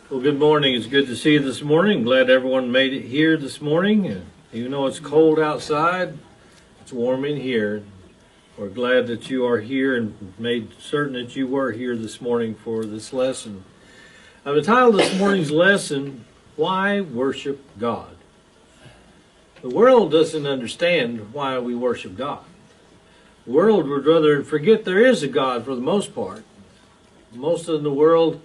Well, good morning. It's good to see you this morning. Glad everyone made it here this morning. And even though it's cold outside, it's warm in here. We're glad that you are here and made certain that you were here this morning for this lesson. I've entitled this morning's lesson, Why Worship God? The world doesn't understand why we worship God. The world would rather forget there is a God for the most part. Most of the world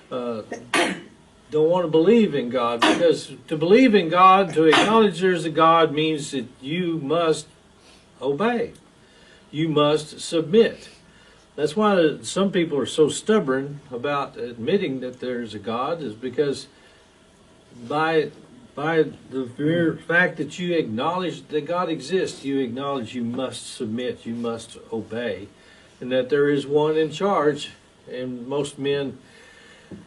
don't want to believe in God, because to believe in God, to acknowledge there's a God, means that you must obey. You must submit. That's why some people are so stubborn about admitting that there's a God, is because by the mere fact that you acknowledge that God exists, you acknowledge you must submit, you must obey, and that there is one in charge. And most men,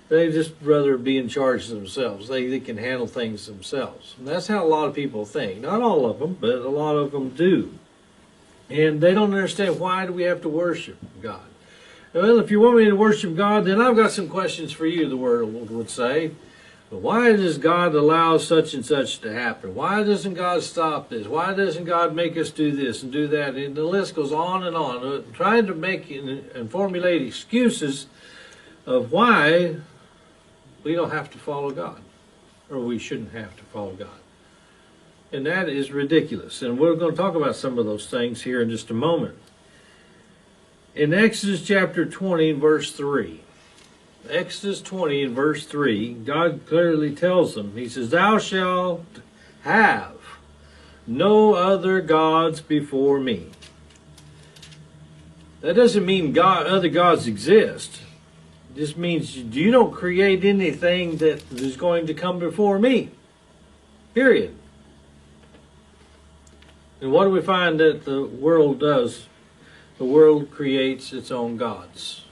they just rather be in charge themselves. They can handle things themselves. And that's how a lot of people think. Not all of them, but a lot of them do. And they don't understand, why do we have to worship God? Well, if you want me to worship God, then I've got some questions for you, the world would say. Why does God allow such and such to happen? Why doesn't God stop this? Why doesn't God make us do this and do that? And the list goes on, trying to make and formulate excuses of why we don't have to follow God, or we shouldn't have to follow God. And that is ridiculous. And we're going to talk about some of those things here in just a moment. In Exodus chapter 20, verse 3, Exodus 20 and verse 3, God clearly tells them, He says, "Thou shalt have no other gods before me." That doesn't mean other gods exist. It just means you don't create anything that is going to come before me. Period. And what do we find that the world does? The world creates its own gods.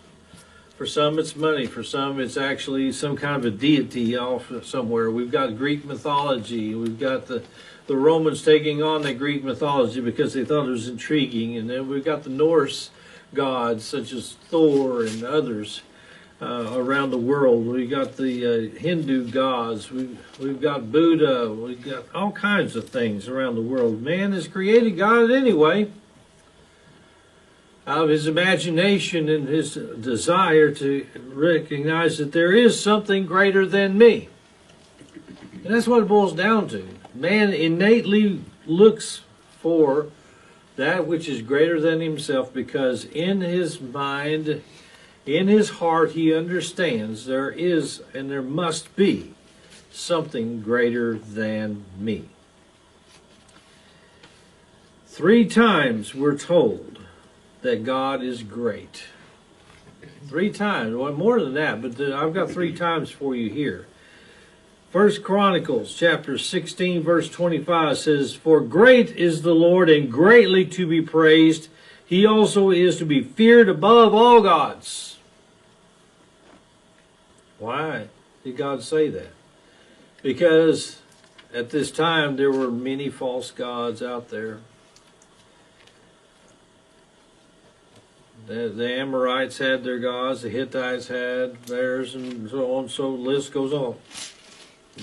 For some it's money, for some it's actually some kind of a deity off somewhere. We've got Greek mythology, we've got the Romans taking on the Greek mythology because they thought it was intriguing, and then we've got the Norse gods such as Thor and others around the world. We've got the Hindu gods, we've got Buddha, we've got all kinds of things around the world. Man has created God anyway, out of his imagination and his desire to recognize that there is something greater than me. And that's what it boils down to. Man innately looks for that which is greater than himself, because in his mind, in his heart, he understands there is and there must be something greater than me. 3 times we're told that God is great. 3 times, well, more than that, but I've got 3 times for you here. 1 Chronicles chapter 16 verse 25 says, "For great is the Lord and greatly to be praised. He also is to be feared above all gods." Why did God say that? Because at this time there were many false gods out there. The Amorites had their gods, the Hittites had theirs, and so on, so the list goes on.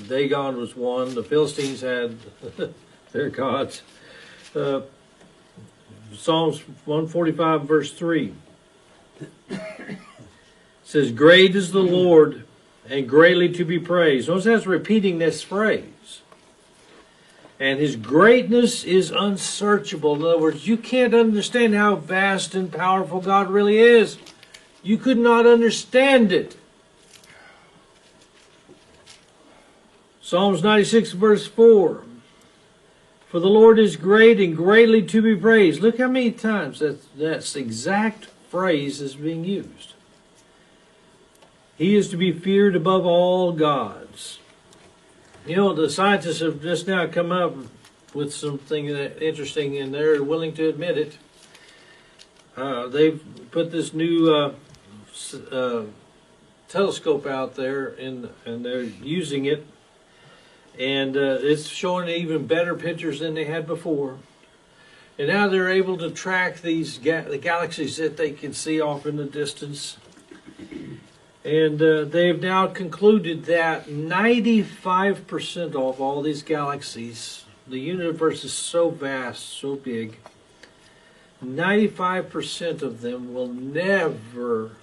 Dagon was one, the Philistines had their gods. Psalms 145 verse 3 says, "Great is the Lord and greatly to be praised." Notice that's repeating this phrase. And His greatness is unsearchable. In other words, you can't understand how vast and powerful God really is. You could not understand it. Psalms 96 verse 4. "For the Lord is great and greatly to be praised." Look how many times that exact phrase is being used. He is to be feared above all gods. You know, the scientists have just now come up with something interesting, and they're willing to admit it. They've put this new telescope out there, and they're using it, and it's showing even better pictures than they had before. And now they're able to track the galaxies that they can see off in the distance. And they've now concluded that 95% of all these galaxies, the universe is so vast, so big, 95% of them will never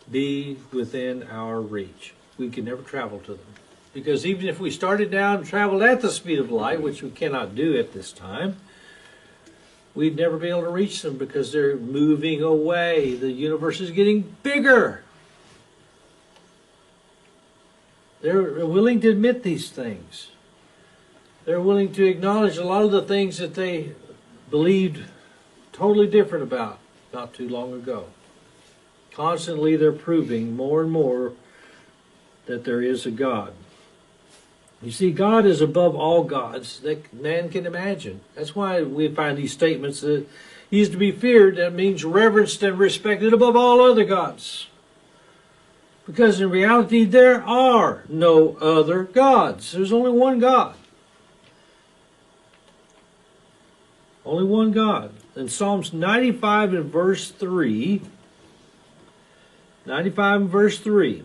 be within our reach. We can never travel to them. Because even if we started down and traveled at the speed of light, which we cannot do at this time, we'd never be able to reach them because they're moving away. The universe is getting bigger. They're willing to admit these things. They're willing to acknowledge a lot of the things that they believed totally different about not too long ago. Constantly they're proving more and more that there is a God. You see, God is above all gods that man can imagine. That's why we find these statements that He is to be feared. That means reverenced and respected above all other gods. Because in reality, there are no other gods. There's only one God. Only one God. In Psalms 95 and verse 3, 95 and verse 3,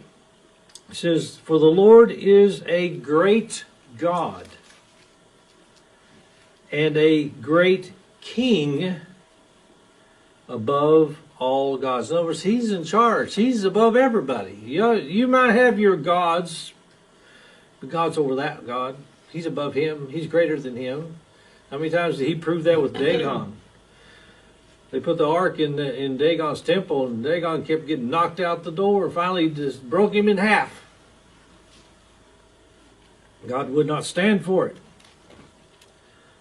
it says, "For the Lord is a great God and a great King above all gods." In other words, He's in charge. He's above everybody. You might have your gods, but God's over that God. He's above him. He's greater than him. How many times did He prove that with Dagon? They put the ark in Dagon's temple, and Dagon kept getting knocked out the door. Finally, He just broke him in half. God would not stand for it.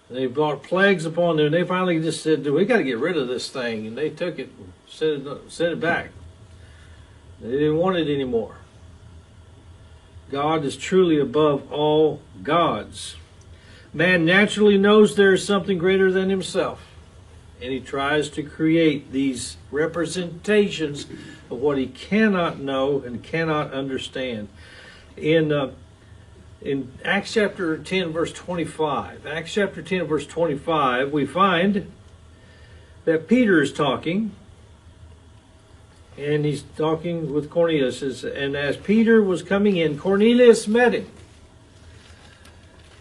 They brought plagues upon them. And they finally just said, "We got to get rid of this thing." And they took it and sent it back. They didn't want it anymore. God is truly above all gods. Man naturally knows there is something greater than himself. And he tries to create these representations of what he cannot know and cannot understand. In Acts chapter 10, verse 25, Acts chapter 10, verse 25, we find that Peter is talking, and he's talking with Cornelius. And as Peter was coming in, Cornelius met him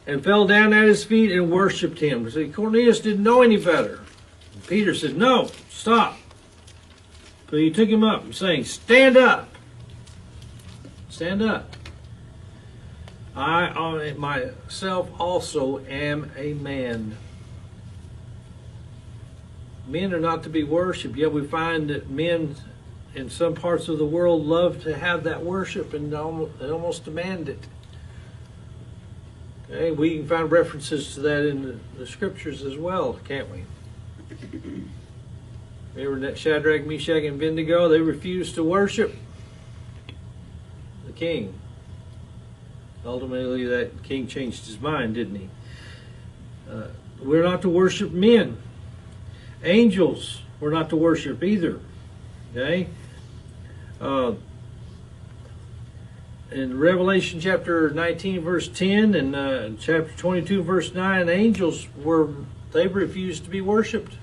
and fell down at his feet and worshipped him. See, Cornelius didn't know any better. Peter said, "No, stop." But he took him up, saying, "Stand up. Stand up. I myself also am a man." Men are not to be worshipped, yet we find that men in some parts of the world love to have that worship and almost demand it. Okay, we can find references to that in the scriptures as well, can't we? Remember that Shadrach, Meshach, and Abednego? They refused to worship the king. Ultimately, that king changed his mind, didn't he? We're not to worship men. Angels, we're not to worship either. Okay? In Revelation chapter 19, verse 10, and chapter 22, verse 9, angels they refused to be worshipped.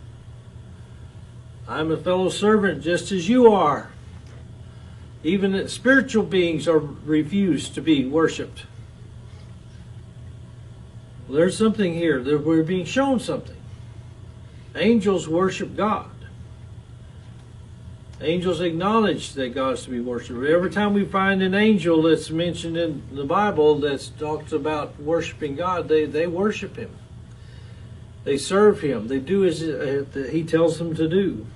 "I'm a fellow servant just as you are." Even spiritual beings are refused to be worshipped. Well, there's something here. We're being shown something. Angels worship God. Angels acknowledge that God is to be worshipped. Every time we find an angel that's mentioned in the Bible that talks about worshiping God, they worship Him. They serve Him. They do as He tells them to do.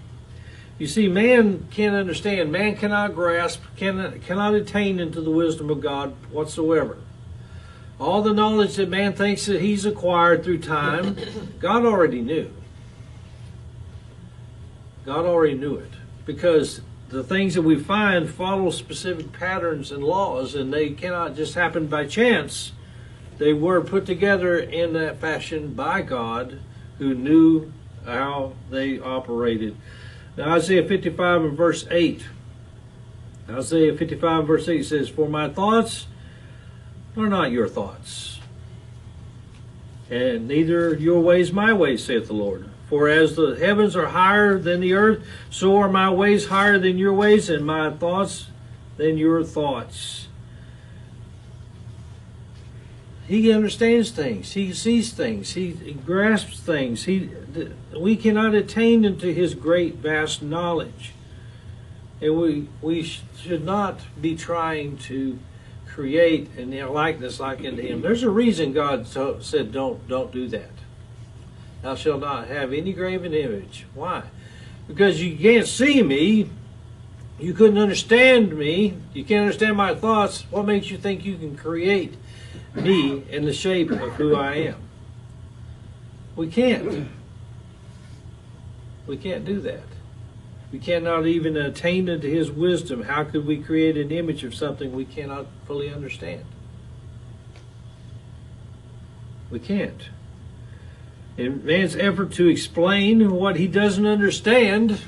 You see, man can't understand. Man cannot grasp, cannot attain into the wisdom of God whatsoever. All the knowledge that man thinks that he's acquired through time, God already knew. God already knew it. Because the things that we find follow specific patterns and laws, and they cannot just happen by chance. They were put together in that fashion by God, who knew how they operated. Now, Isaiah 55 and verse 8. Isaiah 55 and verse 8 says, "For my thoughts are not your thoughts, and neither your ways my ways, saith the Lord. For as the heavens are higher than the earth, so are my ways higher than your ways, and my thoughts than your thoughts. He understands things. He sees things. He grasps things. We cannot attain unto His great, vast knowledge. And we should not be trying to create a likeness like unto Him. There's a reason God said don't do that. Thou shalt not have any graven image. Why? Because you can't see me. You couldn't understand me. You can't understand my thoughts. What makes you think you can create me in the shape of who I am? We can't. We can't do that. We cannot even attain unto His wisdom. How could we create an image of something we cannot fully understand? We can't. In man's effort to explain what he doesn't understand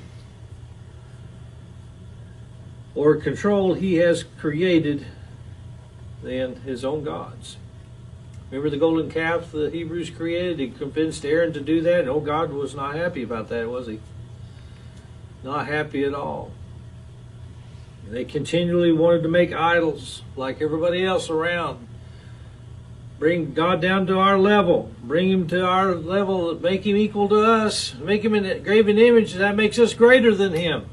or control, he has created then his own gods. Remember the golden calf the Hebrews created? He convinced Aaron to do that, and God was not happy about that, was He? Not happy at all. They continually wanted to make idols like everybody else around. Bring God down to our level. Bring Him to our level. Make Him equal to us. Make Him in a graven image. That makes us greater than Him.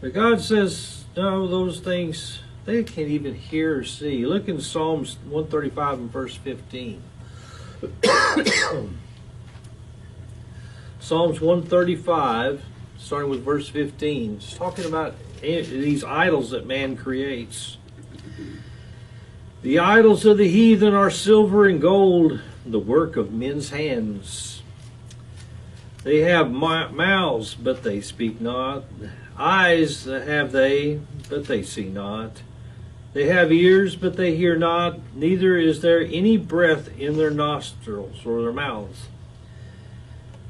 But God says, no, those things, they can't even hear or see. Look in Psalms 135 and verse 15. Psalms 135, starting with verse 15. It's talking about these idols that man creates. The idols of the heathen are silver and gold, the work of men's hands. They have mouths, but they speak not. Eyes have they, but they see not. They have ears, but they hear not. Neither is there any breath in their nostrils or their mouths.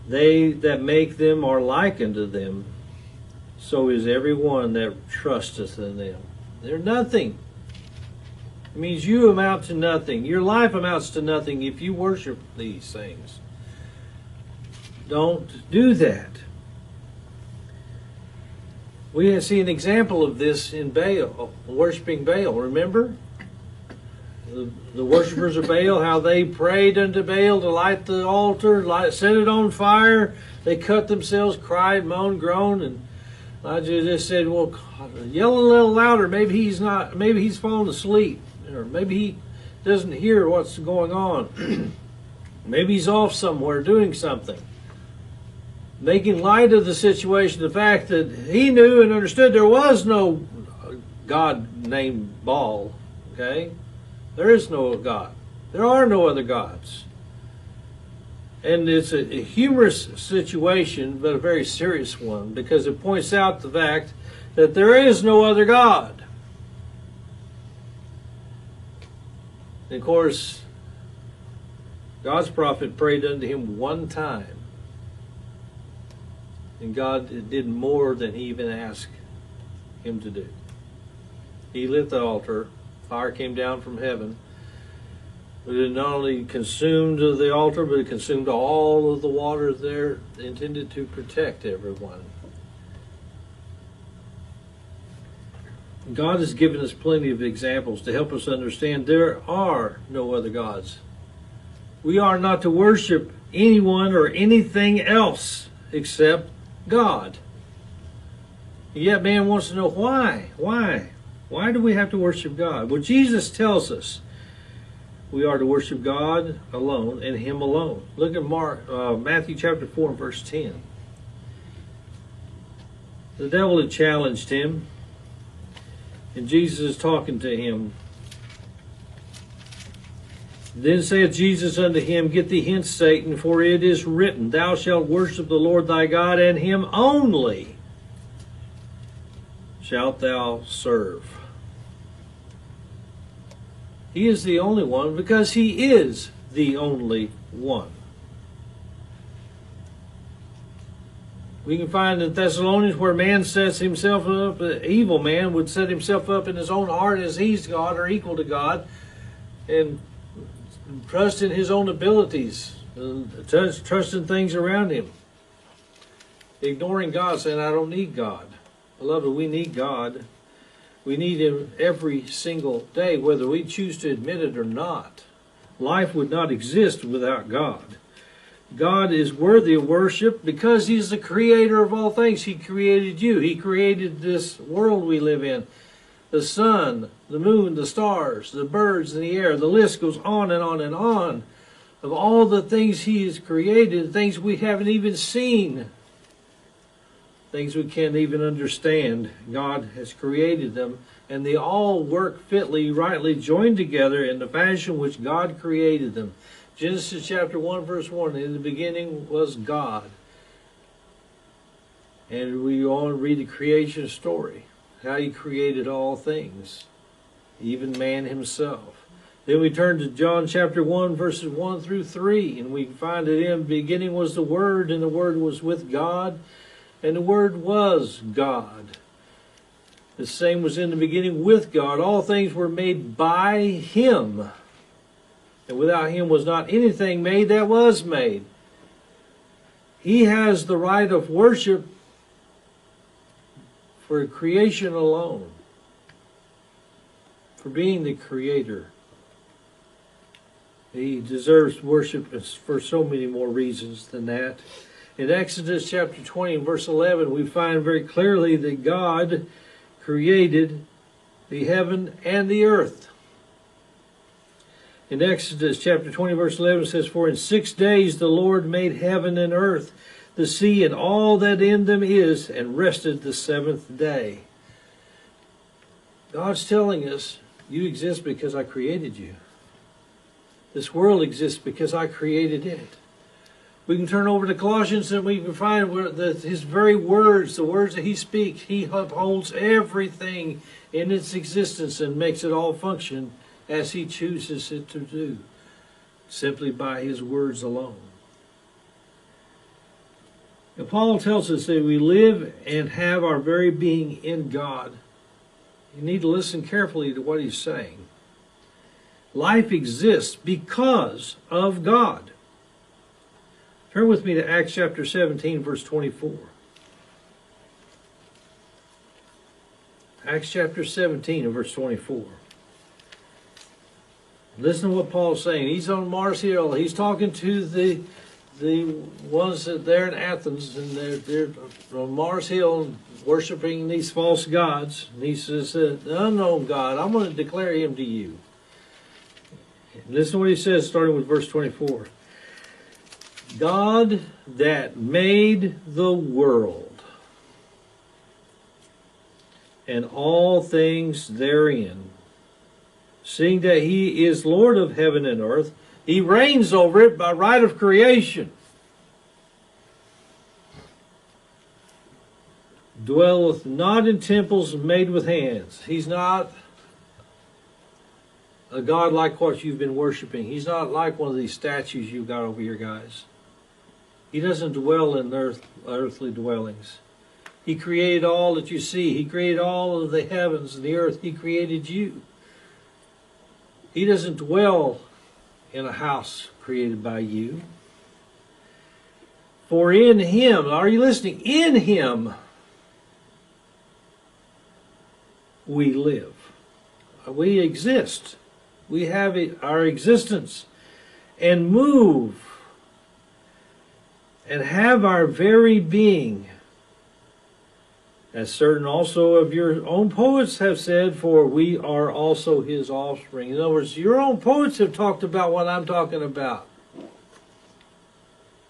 They that make them are like unto them. So is every one that trusteth in them. They're nothing. It means you amount to nothing. Your life amounts to nothing if you worship these things. Don't do that. We see an example of this in Baal, worshiping Baal. Remember? The worshipers of Baal, how they prayed unto Baal to light the altar, set it on fire. They cut themselves, cried, moaned, groaned, and Elijah just said, well, yell a little louder. Maybe he's fallen asleep. Or maybe he doesn't hear what's going on. Maybe he's off somewhere doing something. Making light of the situation, the fact that he knew and understood there was no God named Baal. Okay? There is no God. There are no other gods. And it's a humorous situation, but a very serious one, because it points out the fact that there is no other God. And of course, God's prophet prayed unto him one time. And God did more than he even asked him to do. He lit the altar. Fire came down from heaven. It not only consumed the altar, but it consumed all of the water there intended to protect everyone. God has given us plenty of examples to help us understand there are no other gods. We are not to worship anyone or anything else except God. And yet man wants to know why. Why? Why do we have to worship God? Well, Jesus tells us we are to worship God alone and Him alone. Look at Matthew chapter 4 and verse 10. The devil had challenged him. And Jesus is talking to him. Then saith Jesus unto him, Get thee hence, Satan, for it is written, Thou shalt worship the Lord thy God, and Him only shalt thou serve. He is the only one because He is the only one. We can find in Thessalonians where man sets himself up, an evil man would set himself up in his own heart as he's God or equal to God, and trust in his own abilities, trust in things around him, ignoring God, saying, I don't need God. Beloved, we need God. We need Him every single day, whether we choose to admit it or not. Life would not exist without God. God is worthy of worship because He's the creator of all things. He created you. He created this world we live in. The sun, the moon, the stars, the birds in the air. The list goes on and on and on of all the things He has created, things we haven't even seen, things we can't even understand. God has created them, and they all work fitly, rightly joined together in the fashion which God created them. Genesis chapter 1, verse 1, in the beginning was God. And we all read the creation story, how He created all things, even man himself. Then we turn to John chapter 1, verses 1 through 3, and we find that in the beginning was the Word, and the Word was with God, and the Word was God. The same was in the beginning with God. All things were made by Him, and without Him was not anything made that was made. He has the right of worship for creation alone, for being the Creator. He deserves worship for so many more reasons than that. In Exodus chapter 20 and verse 11, we find very clearly that God created the heaven and the earth. In Exodus chapter 20 verse 11 it says, "For in 6 days the Lord made heaven and earth, the sea and all that in them is, and rested the seventh day." God's telling us, you exist because I created you. This world exists because I created it. We can turn over to Colossians and we can find where His very words, the words that He speaks, He upholds everything in its existence and makes it all function as He chooses it to do, simply by His words alone. Now, Paul tells us that we live and have our very being in God. You need to listen carefully to what he's saying. Life exists because of God. Turn with me to Acts chapter 17, verse 24. Acts chapter 17 and verse 24. Listen to what Paul's saying. He's on Mars Hill. He's talking to the ones that they're in Athens, and they're on Mars Hill worshiping these false gods. And he says, the unknown God, I'm going to declare Him to you. Listen to what he says, starting with verse 24. God that made the world and all things therein, seeing that He is Lord of heaven and earth, He reigns over it by right of creation, dwelleth not in temples made with hands. He's not a God like what you've been worshiping. He's not like one of these statues you've got over here, guys. He doesn't dwell in earthly dwellings. He created all that you see. He created all of the heavens and the earth. He created you. He doesn't dwell in a house created by you. For in Him, are you listening? In Him we live. We exist. We have our existence and move and have our very being. As certain also of your own poets have said, for we are also His offspring. In other words, your own poets have talked about what I'm talking about.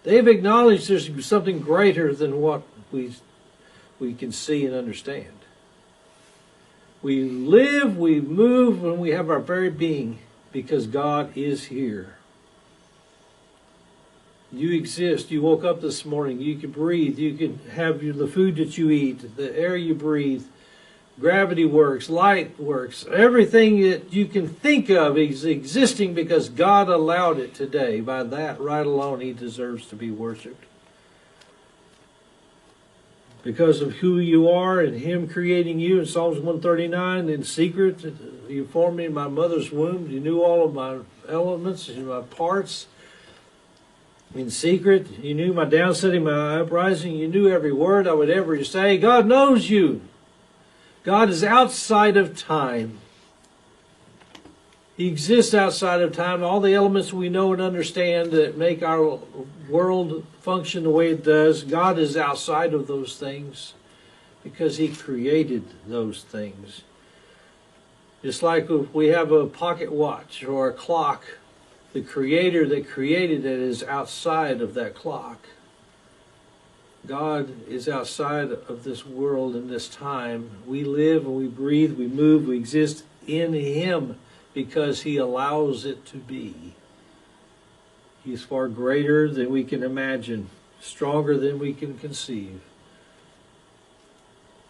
They've acknowledged there's something greater than what we can see and understand. We live, we move, and we have our very being because God is here. You exist. You woke up this morning. You can breathe. You can have the food that you eat, the air you breathe. Gravity works. Light works. Everything that you can think of is existing because God allowed it today. By that right alone, He deserves to be worshipped. Because of who you are and Him creating you in Psalms 139, in secret, You formed me in my mother's womb. You knew all of my elements and my parts. In secret, You knew my downsetting, my uprising. You knew every word I would ever say. God knows you. God is outside of time. He exists outside of time. All the elements we know and understand that make our world function the way it does, God is outside of those things because He created those things. Just like if we have a pocket watch or a clock, the Creator that created it is outside of that clock. God is outside of this world and this time. We live and we breathe, we move, we exist in Him because He allows it to be. He's far greater than we can imagine, stronger than we can conceive.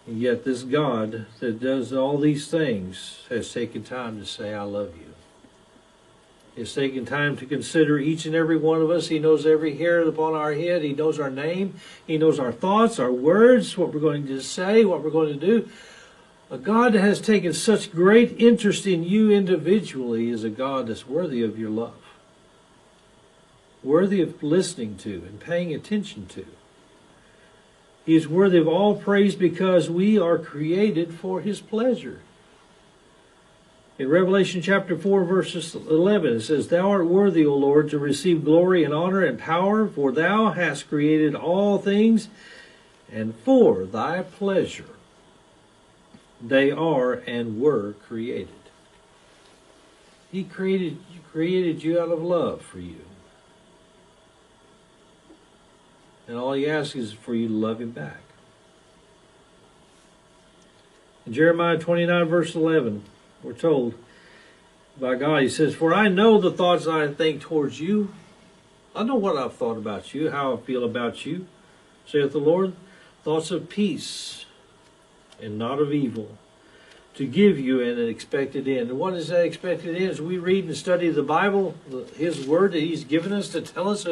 And yet this God that does all these things has taken time to say, I love you. He's taken time to consider each and every one of us. He knows every hair upon our head. He knows our name. He knows our thoughts, our words, what we're going to say, what we're going to do. A God that has taken such great interest in you individually is a God that's worthy of your love, worthy of listening to and paying attention to. He is worthy of all praise because we are created for His pleasure. In Revelation chapter 4, verse 11, it says, Thou art worthy, O Lord, to receive glory and honor and power, for Thou hast created all things, and for Thy pleasure they are and were created. He created you out of love for you. And all He asks is for you to love Him back. In Jeremiah 29, verse 11, we're told by God, He says, For I know the thoughts I think towards you. I know what I've thought about you, how I feel about you, saith the Lord. Thoughts of peace and not of evil, to give you an expected end. And what is that expected end? As we read and study the Bible, His Word that He's given us to tell us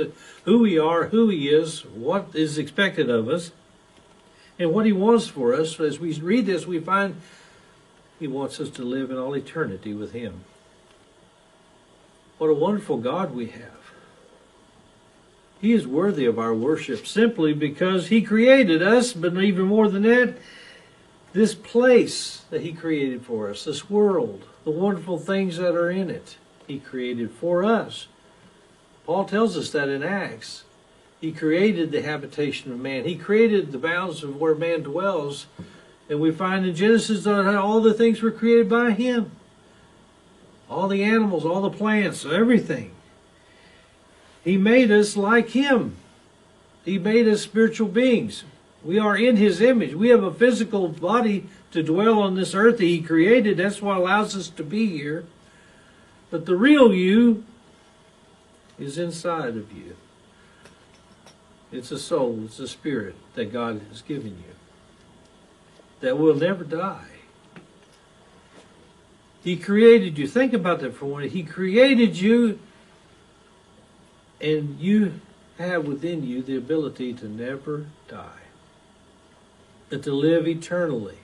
who we are, who He is, what is expected of us, and what He wants for us. As we read this, we find He wants us to live in all eternity with Him. What a wonderful God we have. He is worthy of our worship simply because He created us, but even more than that, this place that He created for us, this world, the wonderful things that are in it, He created for us. Paul tells us that in Acts. He created the habitation of man. He created the bounds of where man dwells. And we find in Genesis that all the things were created by Him. All the animals, all the plants, everything. He made us like Him. He made us spiritual beings. We are in His image. We have a physical body to dwell on this earth that He created. That's what allows us to be here. But the real you is inside of you. It's a soul, it's a spirit that God has given you that will never die. He created you. Think about that for a minute. He created you, and you have within you the ability to never die, and to live eternally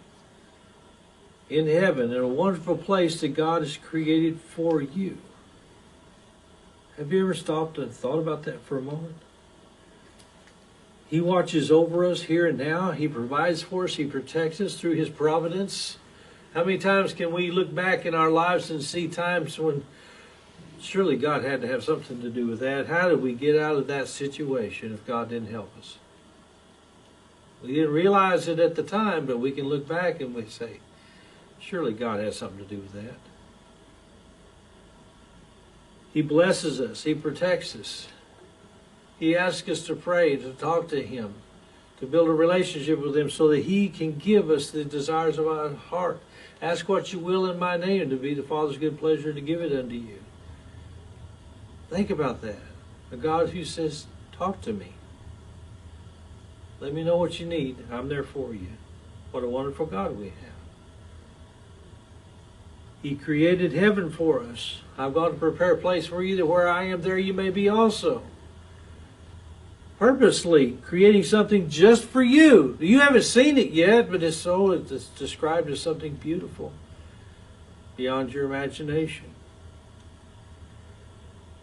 in heaven, in a wonderful place that God has created for you. Have you ever stopped and thought about that for a moment? He watches over us here and now. He provides for us. He protects us through His providence. How many times can we look back in our lives and see times when surely God had to have something to do with that? How did we get out of that situation if God didn't help us? We didn't realize it at the time, but we can look back and we say, surely God has something to do with that. He blesses us. He protects us. He asks us to pray, to talk to Him, to build a relationship with Him so that He can give us the desires of our heart. Ask what you will in my name, to be the Father's good pleasure to give it unto you. Think about that. A God who says, talk to me. Let me know what you need. I'm there for you. What a wonderful God we have. He created heaven for us. I've gone to prepare a place for you, that where I am, there you may be also. Purposely creating something just for you. You haven't seen it yet, but it's described as something beautiful beyond your imagination.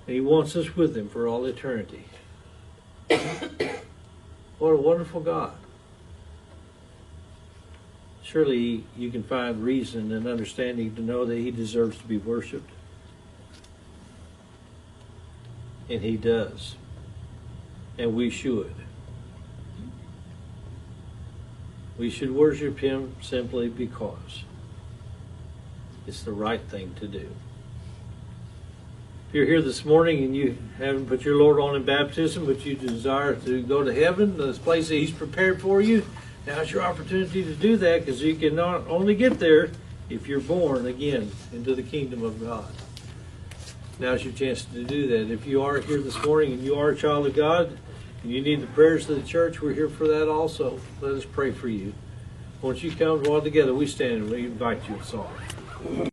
And He wants us with Him for all eternity. What a wonderful God. surely you can find reason and understanding to know that he deserves to be worshiped. And he does. And we should. We should worship him simply because it's the right thing to do. If you're here this morning and you haven't put your Lord on in baptism, but you desire to go to heaven, this place that he's prepared for you, now's your opportunity to do that, because you can not only get there if you're born again into the kingdom of God. Now's your chance to do that. If you are here this morning and you are a child of God and you need the prayers of the church, we're here for that also. Let us pray for you. Once you come all together, we stand and we invite you to song.